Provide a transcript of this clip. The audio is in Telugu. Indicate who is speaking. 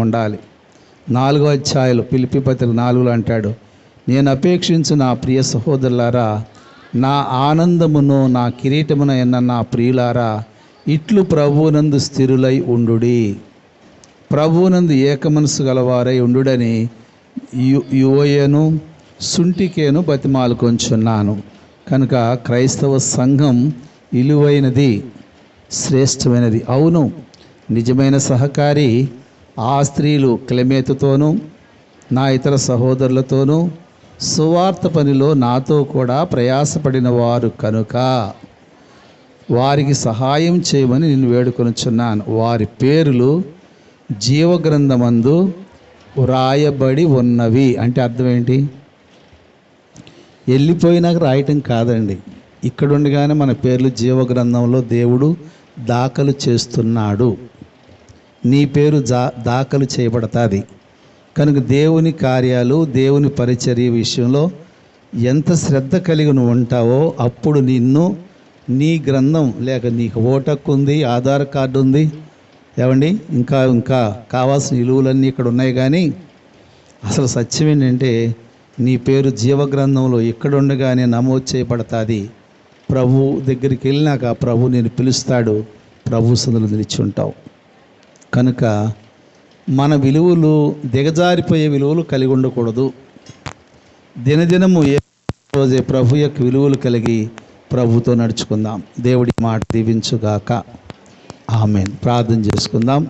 Speaker 1: ఉండాలి. 4వ అధ్యాయంలో ఫిలిప్పీ పత్రిక 4లో అంటాడు, నేను అపేక్షించు నా ప్రియ సహోదరులారా, నా ఆనందమును నా కిరీటమున ఎన్న నా ప్రియులారా, ఇట్లు ప్రభువునందు స్థిరులై ఉండుడి, ప్రభువునందు ఏక మనసు గలవారై ఉండుడని యువయను సుంటికేను బతిమాలుకొంచున్నాను. కనుక క్రైస్తవ సంఘం విలువైనది, శ్రేష్టమైనది. అవును, నిజమైన సహకారి ఆ స్త్రీలు క్లెమేతుతోనూ నా ఇతర సహోదరులతోనూ సువార్త పనిలో నాతో కూడా ప్రయాసపడిన వారు కనుక వారికి సహాయం చేయమని నేను వేడుకొనుచున్నాను. వారి పేర్లు జీవగ్రంథమందు వ్రాయబడి ఉన్నవి. అంటే అర్థం ఏంటి? వెళ్ళిపోయినాక రాయటం కాదండి, ఇక్కడుండగానే మన పేర్లు జీవగ్రంథంలో దేవుడు దాఖలు చేస్తున్నాడు. నీ పేరు దాఖలు చేయబడతాది. కనుక దేవుని కార్యాలు, దేవుని పరిచర్య విషయంలో ఎంత శ్రద్ధ కలిగి నువ్వు ఉంటావో అప్పుడు నిన్ను నీ గ్రంథం, లేక నీకు ఓటక్కు ఉంది, ఆధార్ కార్డు ఉంది, ఏమండి, ఇంకా కావాల్సిన విలువలన్నీ ఇక్కడ ఉన్నాయి. కానీ అసలు సత్యం ఏంటంటే నీ పేరు జీవగ్రంథంలో ఇక్కడుండగానే నమోదు చేయబడతాది. ప్రభు దగ్గరికి వెళ్ళినాక ప్రభు నేను పిలుస్తాడు, ప్రభు సన్నిధిలో నిలిచి ఉంటావు. కనుక మన విలువలు దిగజారిపోయే విలువలు కలిగి ఉండకూడదు. దినదినము ఏ రోజే ప్రభు యొక్క విలువలు కలిగి ప్రభుతో నడుచుకుందాం. దేవుడి మాట దీవించుగాక. ఆమేన్. ప్రార్థన చేసుకుందాం.